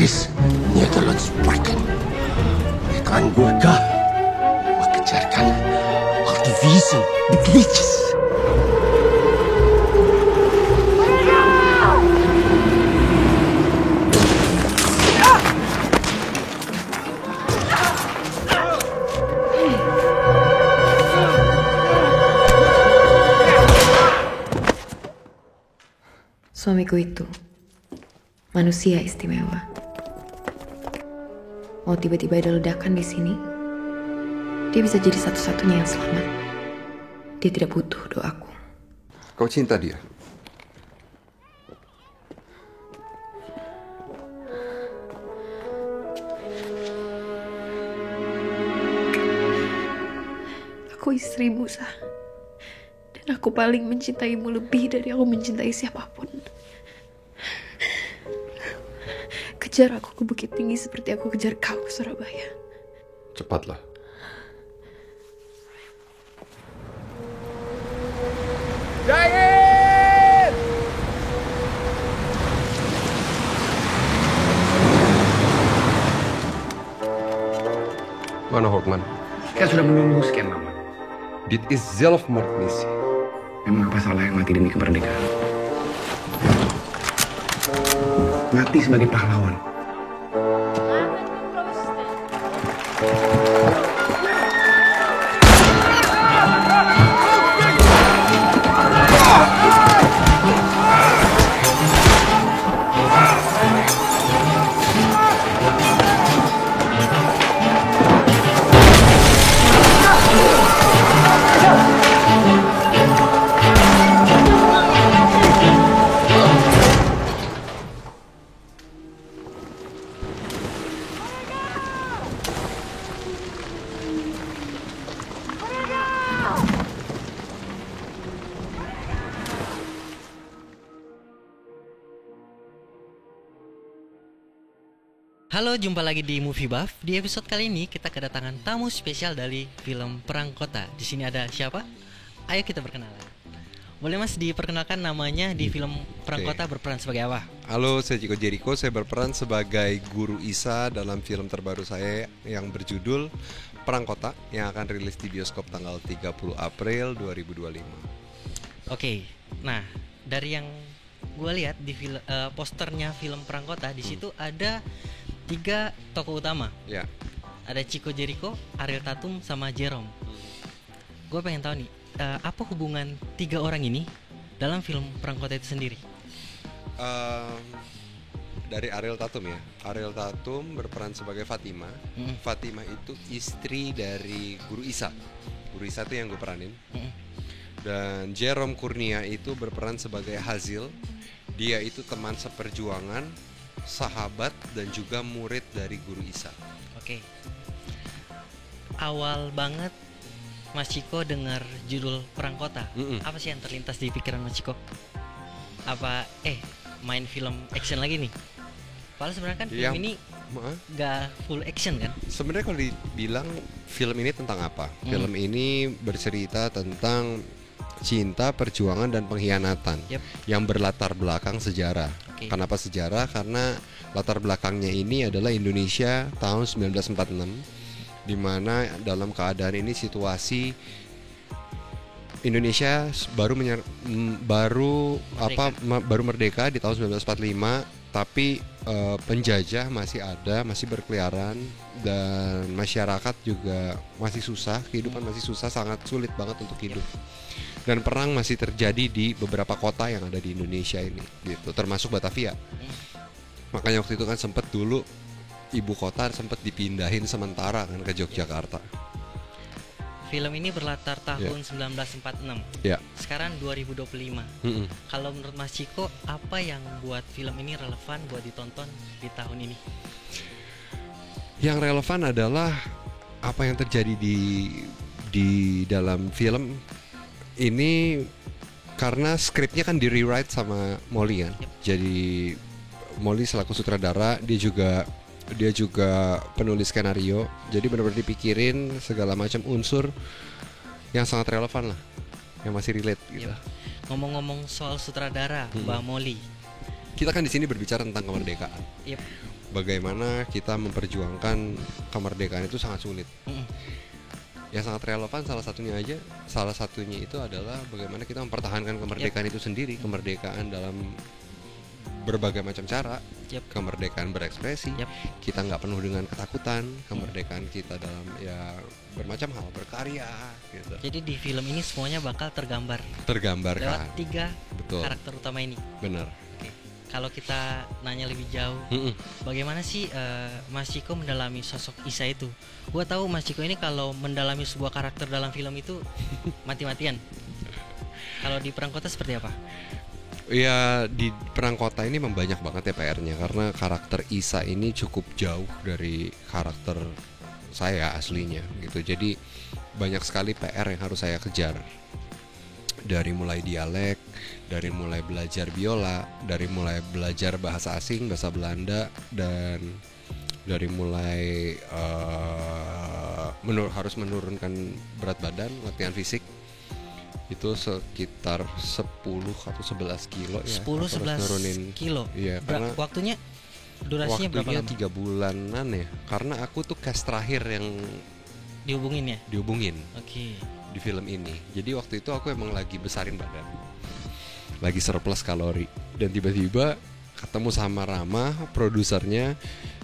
is Nederlands-Sprechen. Ik kan murka mengejarkan aktivisme begitu. Suamiku itu manusia istimewa. Mau tiba-tiba ada ledakan di sini, dia bisa jadi satu-satunya yang selamat. Dia tidak butuh doaku. Kau cinta dia? Aku istrimu, Sah. Dan aku paling mencintaimu lebih dari aku mencintai siapapun. Kejar aku ke Bukit Tinggi seperti aku kejar kau ke Surabaya. Cepatlah. Jahit! Mana Hotman? Kan sudah menunggu sekian lama. Dit is zelfmoordmissie. Memang apa salah yang mati demi kemerdekaan? Mati sebagai pahlawan. Halo, jumpa lagi di Movie Buff. Di episode kali ini kita kedatangan tamu spesial dari film Perang Kota. Di sini ada siapa? Ayo kita perkenalan. Boleh Mas diperkenalkan namanya di film Perang Kota berperan sebagai apa? Halo, saya Chico Jericho. Saya berperan sebagai Guru Isa dalam film terbaru saya yang berjudul Perang Kota yang akan rilis di bioskop tanggal 30 April 2025. Oke, nah dari yang gue lihat di posternya film Perang Kota, di situ ada 3 tokoh utama. Ya. Ada Chico Jericho, Ariel Tatum, sama Jerome. Gue pengen tahu nih, apa hubungan 3 orang ini dalam film Perang Kota itu sendiri? Dari Ariel Tatum ya. Ariel Tatum berperan sebagai Fatima. Fatima itu istri dari Guru Isa. Guru Isa itu yang gue peranin. Dan Jerome Kurnia itu berperan sebagai Hazil. Dia itu teman seperjuangan, sahabat, dan juga murid dari Guru Isa. Oke. Awal banget Mas Chico dengar judul Perang Kota, apa sih yang terlintas di pikiran Mas Chico? Apa main film action lagi nih? Padahal sebenarnya kan film ini gak full action kan? Sebenarnya kalau dibilang film ini tentang apa? Film ini bercerita tentang cinta, perjuangan, dan pengkhianatan yang berlatar belakang sejarah. Kenapa sejarah? Karena latar belakangnya ini adalah Indonesia tahun 1946, di mana dalam keadaan ini situasi Indonesia baru merdeka di tahun 1945, tapi penjajah masih ada, masih berkeliaran, dan masyarakat juga masih susah, kehidupan masih susah, sangat sulit banget untuk hidup. Dan perang masih terjadi di beberapa kota yang ada di Indonesia ini, gitu, termasuk Batavia. Makanya waktu itu kan sempat dulu ibu kota sempat dipindahin sementara kan ke Yogyakarta. Film ini berlatar tahun 1946. Sekarang 2025. Kalau menurut Mas Chico, apa yang buat film ini relevan buat ditonton di tahun ini? Yang relevan adalah apa yang terjadi di dalam film ini, karena skripnya kan di-rewrite sama Molly kan. Jadi Molly selaku sutradara, dia juga penulis skenario. Jadi benar-benar dipikirin segala macam unsur yang sangat relevan lah, yang masih relate gitu. Ngomong-ngomong soal sutradara, Mbak Molly, kita kan di sini berbicara tentang kemerdekaan. bagaimana kita memperjuangkan kemerdekaan itu sangat sulit. Yang sangat relevan salah satunya itu adalah bagaimana kita mempertahankan kemerdekaan itu sendiri, kemerdekaan dalam berbagai macam cara, kemerdekaan berekspresi, kita nggak penuh dengan ketakutan, kemerdekaan kita dalam ya bermacam hal, berkarya gitu. Jadi di film ini semuanya bakal tergambarkan lewat 3 karakter utama ini. Benar. Oke. Kalau kita nanya lebih jauh, bagaimana sih Mas Ciko mendalami sosok Isa itu? Gua tahu Mas Ciko ini kalau mendalami sebuah karakter dalam film itu mati-matian. Kalau di Perang Kota seperti apa? Ya di Perang Kota ini memang banyak banget ya PR-nya, karena karakter Isa ini cukup jauh dari karakter saya aslinya gitu. Jadi banyak sekali PR yang harus saya kejar. Dari mulai dialek, dari mulai belajar biola, dari mulai belajar bahasa asing, bahasa Belanda, dan dari mulai harus menurunkan berat badan, latihan fisik. Itu sekitar 10 atau 11 kilo ya. 10-11 kilo. Iya, karena waktunya durasinya berapa lama? 3 bulanan ya. Karena aku tuh cast terakhir yang dihubungin. Oke. Di film ini. Jadi waktu itu aku emang lagi besarin badan. Lagi surplus kalori, dan tiba-tiba ketemu sama Rama, produsernya,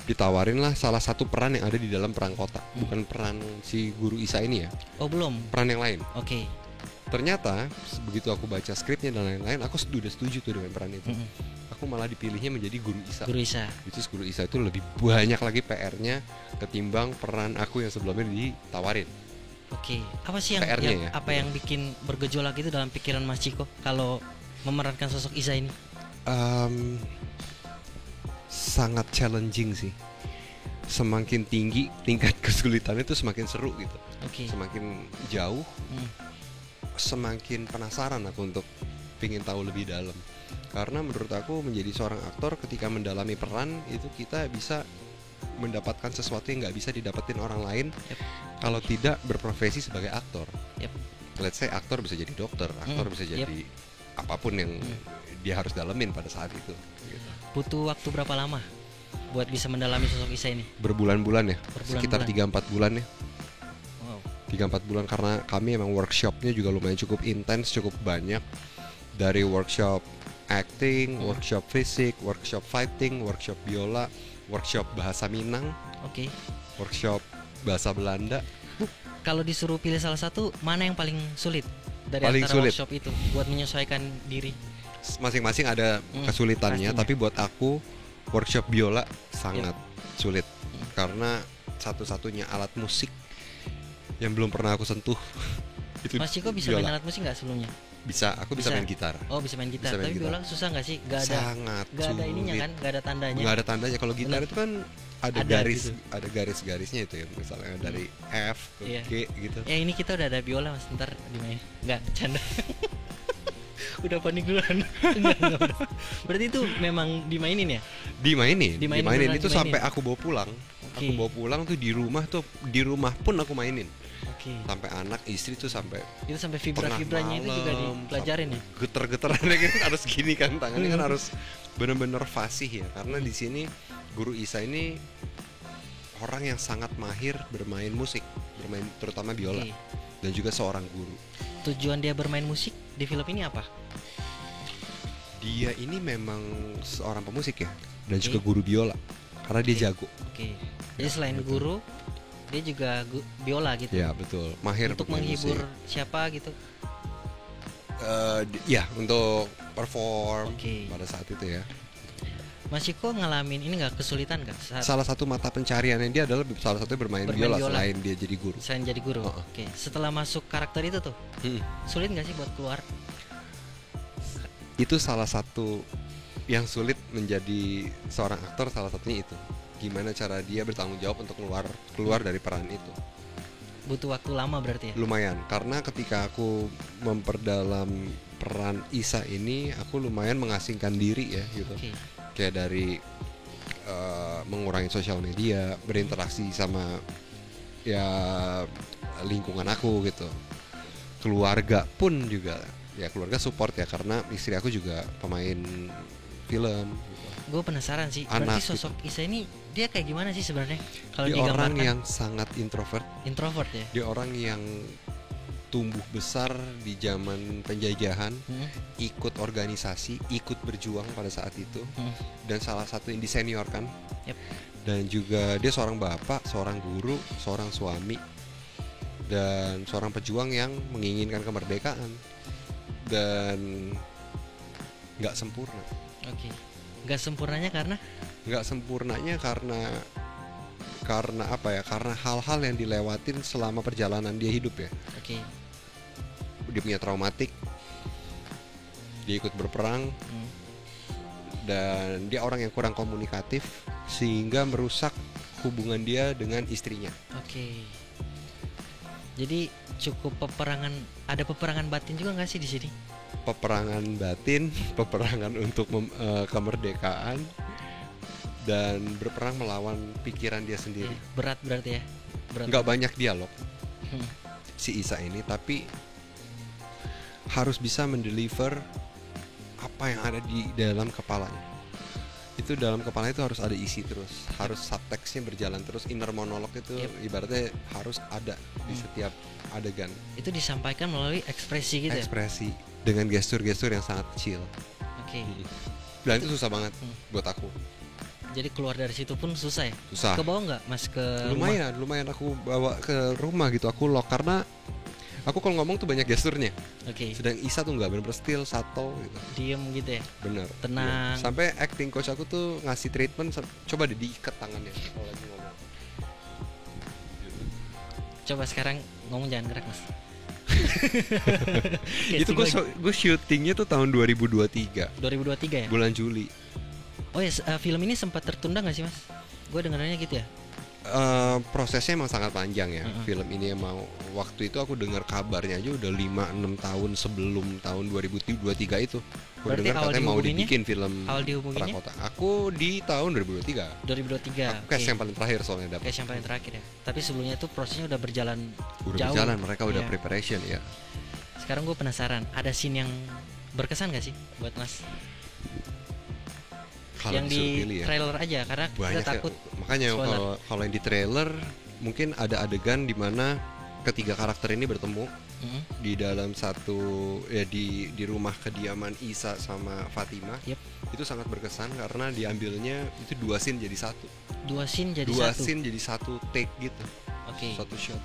ditawarin lah salah satu peran yang ada di dalam Perang Kota. Bukan peran si guru Isa ini ya. Oh, belum. Peran yang lain. Oke. Ternyata begitu aku baca skripnya dan lain-lain, aku sudah setuju tuh dengan peran itu. Aku malah dipilihnya menjadi Guru Isa. Guru Isa itu lebih banyak lagi PR-nya ketimbang peran aku yang sebelumnya ditawarin. Oke. Apa sih yang bikin bergejolak itu dalam pikiran Mas Ciko kalau memerankan sosok Isa ini? Sangat challenging sih. Semakin tinggi tingkat kesulitannya itu semakin seru gitu. Semakin jauh. Semakin penasaran aku untuk pingin tahu lebih dalam, karena menurut aku menjadi seorang aktor ketika mendalami peran itu kita bisa mendapatkan sesuatu yang nggak bisa didapetin orang lain kalau tidak berprofesi sebagai aktor. Let's say aktor bisa jadi dokter, aktor bisa jadi apapun yang dia harus dalamin pada saat itu gitu. Butuh waktu berapa lama buat bisa mendalami sosok Isa ini? Berbulan-bulan ya, sekitar 3-4 bulan ya. 3-4 bulan, karena kami emang workshopnya juga lumayan cukup intens, cukup banyak. Dari workshop acting, workshop fisik, workshop fighting, workshop biola, workshop bahasa Minang, workshop bahasa Belanda. Kalau disuruh pilih salah satu, mana yang paling sulit dari antara workshop itu buat menyesuaikan diri? Masing-masing ada kesulitannya, tapi buat aku workshop biola sangat sulit, karena satu-satunya alat musik yang belum pernah aku sentuh itu. Mas Ciko bisa main alat musik nggak sebelumnya? Bisa, aku bisa main gitar. Oh, bisa main gitar. Tapi biola susah nggak sih? Sangat sulit. Ada ininya kan? Gak ada tandanya. Gak ada tandanya. Kalau gitar itu kan ada garis, gitu. Ada garis-garisnya itu ya. Misalnya dari F ke G gitu. Ya ini kita udah ada biola Mas, ntar dimain. Nggak, canda. Udah panik duluan. Enggak. Berarti itu memang dimainin ya? Dimainin itu sampai aku bawa pulang. Aku bawa pulang tuh di rumah pun aku mainin. Sampai anak istri tuh sampai vibra-vibranya itu juga dipelajarin ya. Geter-geterannya kan harus gini kan, tangannya kan harus benar-benar fasih ya, karena di sini Guru Isa ini orang yang sangat mahir bermain musik, bermain terutama biola, dan juga seorang guru. Tujuan dia bermain musik di film ini apa? Dia ini memang seorang pemusik ya, dan juga guru biola, karena dia jago. Jadi selain guru, dia juga biola gitu. Ya betul, mahir untuk menghibur musik. Siapa gitu? Ya untuk perform pada saat itu ya. Mas Ciko ngalamin ini nggak kesulitan kan? Salah satu mata pencariannya dia adalah salah satunya bermain biola selain dia jadi guru. Selain jadi guru. Setelah masuk karakter itu tuh, sulit nggak sih buat keluar? Itu salah satu yang sulit menjadi seorang aktor, salah satunya itu. Gimana cara dia bertanggung jawab untuk keluar dari peran itu. Butuh waktu lama berarti ya? Lumayan, karena ketika aku memperdalam peran Isa ini, aku lumayan mengasingkan diri ya gitu. Kayak dari mengurangi sosial media, berinteraksi sama ya lingkungan aku gitu. Keluarga pun juga, ya keluarga support ya, karena istri aku juga pemain film. Gue penasaran sih. Anak Berarti sosok Isa ini dia kayak gimana sih sebenarnya? Kalau Dia orang digambarkan yang sangat introvert. introvert ya. Dia orang yang tumbuh besar di zaman penjajahan, ikut organisasi, ikut berjuang pada saat itu, dan salah satu yang disenior kan. Yep. Dan juga dia seorang bapak, seorang guru, seorang suami, dan seorang pejuang yang menginginkan kemerdekaan dan nggak sempurna. Oke. Nggak sempurnanya karena Nggak sempurnanya karena apa ya? Karena hal-hal yang dilewatin selama perjalanan dia hidup ya. oke. Dia punya traumatik, dia ikut berperang, dan dia orang yang kurang komunikatif sehingga merusak hubungan dia dengan istrinya. Oke. Jadi cukup ada peperangan batin juga nggak sih di sini? Peperangan batin, peperangan untuk kemerdekaan, dan berperang melawan pikiran dia sendiri. Berat berarti ya. Berat. Nggak banyak dialog Hmm. si Isa ini, tapi harus bisa mendeliver apa yang ada di dalam kepalanya. Itu dalam kepala itu harus ada isi terus, harus subteksnya berjalan terus, inner monolog itu ibaratnya harus ada di setiap adegan. Itu disampaikan melalui ekspresi gitu ya. Ekspresi dengan gestur-gestur yang sangat kecil. Oke. Dan itu susah banget buat aku. Jadi keluar dari situ pun susah ya. Susah. Ke bawah nggak Mas ke Lumayan aku bawa ke rumah gitu, aku lock karena aku kalau ngomong tuh banyak gesturnya. Oke. Sedang Isa tuh nggak bener-bener still, sato gitu. Diem gitu ya. Bener. Tenang. Iya. Sampai acting coach aku tuh ngasih treatment, coba deh diikat tangannya kalau lagi ngomong. Coba sekarang ngomong jangan gerak Mas. Itu gue syutingnya tuh tahun 2023 2023 ya. bulan Juli. Oh ya, film ini sempat tertunda nggak sih Mas? Gue dengarnya gitu ya. Prosesnya emang sangat panjang ya. Film ini emang waktu itu aku dengar kabarnya aja udah 5-6 tahun sebelum tahun 2023 itu. Aku Berarti dengar awal katanya mau dihubunginnya? dibikin film Awal dihubunginnya? Prakota. Aku di tahun 2023. 2023. Aku cash yang paling terakhir soalnya dapat. Cash yang paling terakhir ya. Tapi sebelumnya itu prosesnya udah berjalan Udah jauh. berjalan, mereka udah Iya. preparation ya. Sekarang gue penasaran, ada scene yang berkesan gak sih buat Mas? Kalau yang disuruh di pilih ya. trailer aja karena Banyak kita takut ya. Makanya spoiler. kalau yang di trailer mungkin ada adegan di mana ketiga karakter ini bertemu di dalam satu ya di rumah kediaman Isa sama Fatima. Yep. Itu sangat berkesan karena diambilnya itu dua scene jadi satu. Dua scene jadi Dua satu. scene jadi satu take gitu. Oke. Satu shot.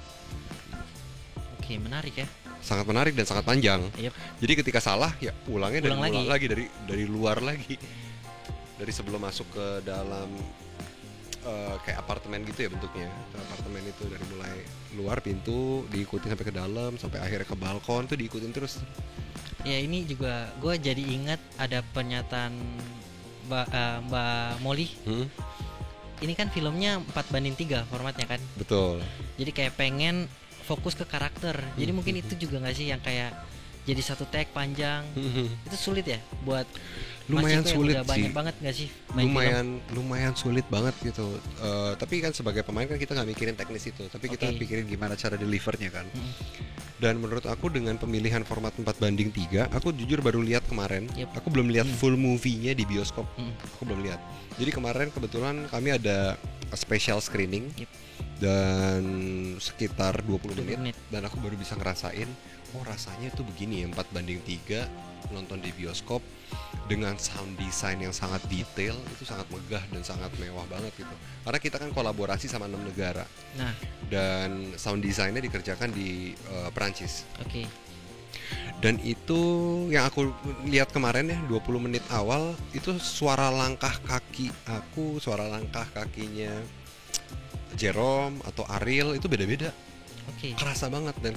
Oke, menarik ya. Sangat menarik dan sangat panjang. Yep. Jadi ketika salah ya ulangnya Ulang dari lagi. ulang lagi dari luar lagi. Dari sebelum masuk ke dalam kayak apartemen gitu ya bentuknya. Apartemen itu dari mulai luar pintu diikutin sampai ke dalam sampai akhirnya ke balkon tuh diikutin terus. Ya ini juga gue jadi ingat ada pernyataan Mbak Molly. Ini kan filmnya 4:3 formatnya kan. Betul. Jadi kayak pengen fokus ke karakter. Jadi mungkin itu juga nggak sih yang kayak jadi satu take panjang. Itu sulit ya buat Lumayan Mas Ciko yang sulit udah sih. banyak banget nggak sih main film? Lumayan sulit banget gitu. Tapi kan sebagai pemain kan kita nggak mikirin teknis itu, tapi kita Oke. pikirin gimana cara delivernya kan. Dan menurut aku dengan pemilihan format 4:3, aku jujur baru lihat kemarin. Yep. Aku belum lihat full movie-nya di bioskop. Mm. Aku belum lihat. Jadi kemarin kebetulan kami ada special screening. Yep. Dan sekitar 20 20 menit. dan aku baru bisa ngerasain rasanya itu begini ya 4:3 nonton di bioskop dengan sound design yang sangat detail, itu sangat megah dan sangat mewah banget gitu. Karena kita kan kolaborasi sama 6 negara. Nah, Dan sound desainnya dikerjakan di Perancis. oke. Dan itu yang aku lihat kemarin ya 20 menit awal itu suara langkah kaki aku, suara langkah kakinya Jerome atau Ariel itu beda-beda. Oke. Kerasa banget dan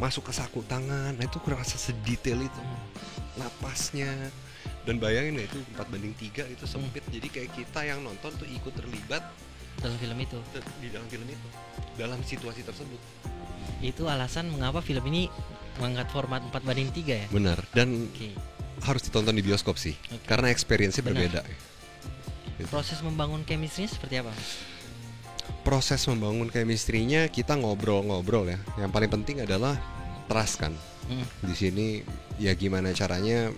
masuk ke saku tangan. Nah itu kerasa sedetail itu. Napasnya. Dan bayangin ya itu 4:3 itu sempit. Jadi kayak kita yang nonton tuh ikut terlibat Dalam film itu. di dalam film itu, dalam situasi tersebut. Itu alasan mengapa film ini mengangkat format 4:3 ya. Benar. Dan Oke. harus ditonton di bioskop sih. Oke. Karena experience-nya Benar. berbeda. Gitu. Proses membangun chemistry seperti apa? Proses membangun chemistry-nya kita ngobrol-ngobrol ya. Yang paling penting adalah trust kan. Di sini ya gimana caranya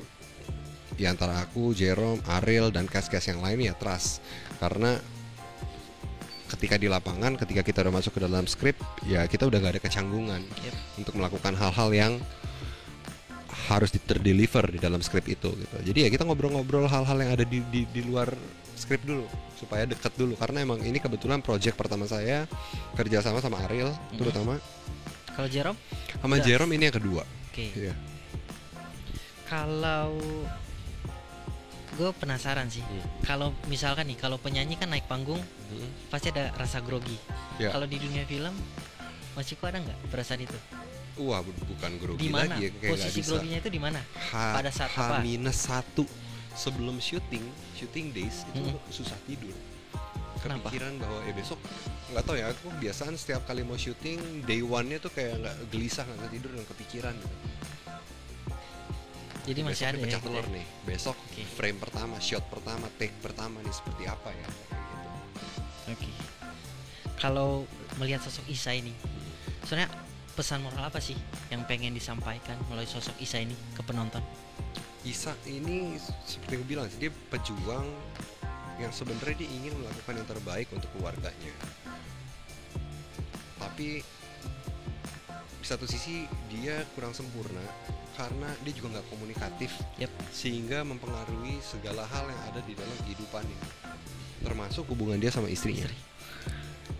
ya antara aku, Jerome, Ariel dan cast-cast yang lain ya trust. Karena ketika di lapangan, ketika kita udah masuk ke dalam skrip, ya kita udah gak ada kecanggungan untuk melakukan hal-hal yang harus terdeliver di dalam skrip itu gitu. Jadi ya kita ngobrol-ngobrol hal-hal yang ada di luar skrip dulu supaya deket dulu, karena emang ini kebetulan project pertama saya kerja sama Ariel terutama. Kalau Jerome? Sama Jerome ini yang kedua. Oke. Iya. Kalau gue penasaran sih, kalau misalkan nih, kalau penyanyi kan naik panggung pasti ada rasa grogi. Ya. Kalau di dunia film, Mas Ciko ada nggak perasaan itu? Wah, bukan grogi Di mana? lagi ya, kayak Posisi nggak bisa. groginya itu di mana? Pada saat apa? H-1 sebelum shooting days itu susah tidur. Kenapa? Kepikiran bahwa besok nggak tahu ya, aku kebiasaan setiap kali mau syuting day one-nya tuh kayak nggak gelisah, nggak bisa tidur dan kepikiran gitu. Jadi masih Besok ada nih pecah ya? telur nih. Besok Oke. frame pertama, shot pertama, take pertama nih seperti apa ya? Kayak gitu. Oke. Kalau melihat sosok Isa ini, sebenarnya pesan moral apa sih yang pengen disampaikan melalui sosok Isa ini ke penonton? Isa ini seperti aku bilang, dia pejuang yang sebenarnya dia ingin melakukan yang terbaik untuk keluarganya. Tapi di satu sisi dia kurang sempurna karena dia juga nggak komunikatif, sehingga mempengaruhi segala hal yang ada di dalam kehidupannya, termasuk hubungan dia sama istrinya.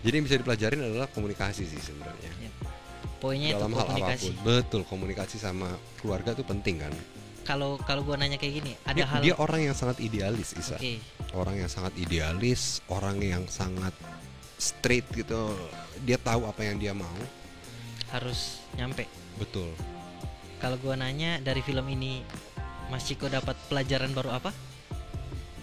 Jadi yang bisa dipelajarin adalah komunikasi sih sebenarnya. Poinnya Dalam itu hal komunikasi. apapun, betul, komunikasi sama keluarga itu penting kan. Kalau gue nanya kayak gini, ada hal. Dia orang yang sangat idealis, Isa. Oke. Orang yang sangat idealis, orang yang sangat straight gitu. Dia tahu apa yang dia mau. Harus nyampe. Betul. Kalau gue nanya dari film ini, Mas Ciko dapat pelajaran baru apa?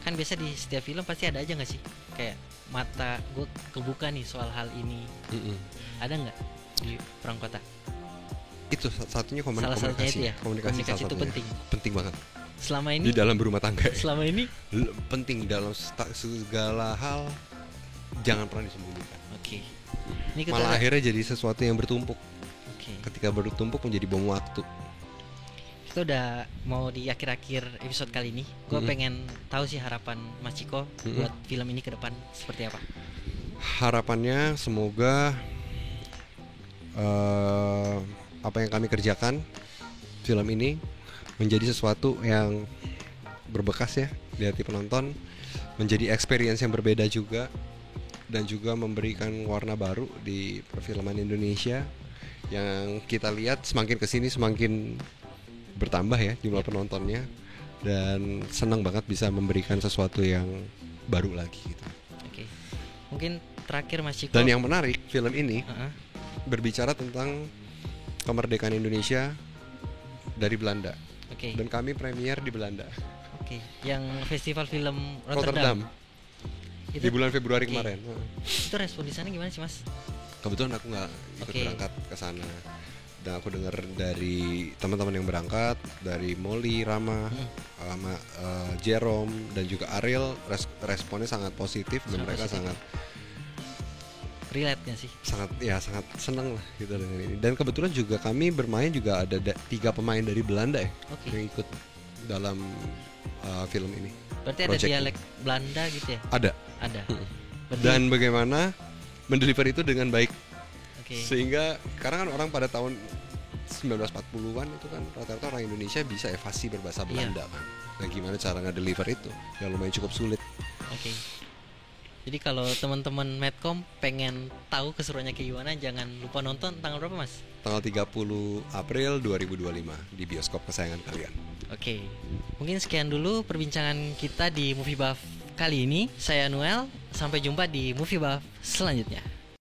Kan biasa di setiap film pasti ada aja nggak sih? Kayak mata gue kebuka nih soal hal ini. Ada nggak di Perang Kota? Itu satunya Salah satunya komunikasi. itu ya. Komunikasi salah itu satunya. penting. Penting banget. Selama ini. Di dalam berumah tangga. Selama ini. Penting dalam segala hal. Jangan pernah disembunyikan. Oke. Ini kita Malah akhirnya jadi sesuatu yang bertumpuk. Oke. Ketika bertumpuk menjadi bom waktu. Kita udah mau di akhir-akhir episode kali ini. Gue pengen tahu sih harapan Mas Ciko buat film ini ke depan seperti apa. Harapannya semoga apa yang kami kerjakan, film ini menjadi sesuatu yang berbekas ya di hati penonton, menjadi experience yang berbeda juga, dan juga memberikan warna baru di perfilman Indonesia yang kita lihat semakin kesini semakin bertambah ya jumlah penontonnya, dan senang banget bisa memberikan sesuatu yang baru lagi gitu. Oke. Mungkin terakhir Mas Ciko. Dan yang menarik, film ini berbicara tentang kemerdekaan Indonesia dari Belanda. Oke. Dan kami premier di Belanda. Oke. Yang festival film Rotterdam. Itu, Di bulan Februari oke. kemarin. Itu respon di sana gimana sih Mas? Kebetulan aku nggak ikut Oke. berangkat ke sana. Dan aku dengar dari teman-teman yang berangkat, dari Molly, Rama, sama Jerome dan juga Ariel, responnya sangat positif dan Sangat mereka positif. sangat Relate gak sih? sangat seneng lah gitu dengan ini. Dan kebetulan juga kami bermain juga ada 3 pemain dari Belanda ya Oke. yang ikut dalam film ini. Berarti ada Project dialek Belanda gitu ya? Ada. Ada. Berarti, Dan bagaimana mendeliver itu dengan baik. oke. Sehingga karena kan orang pada tahun 1940-an itu kan rata-rata orang Indonesia bisa fasih berbahasa Belanda kan. Nah gimana cara nge-deliver itu? Ya lumayan cukup sulit. Oke. Jadi kalau teman-teman Medcom pengen tahu keseruannya kayak gimana, jangan lupa nonton tanggal berapa Mas? Tanggal 30 April 2025 di bioskop kesayangan kalian. Oke. Mungkin sekian dulu perbincangan kita di Movie Buff kali ini. Saya Noel, sampai jumpa di Movie Buff selanjutnya.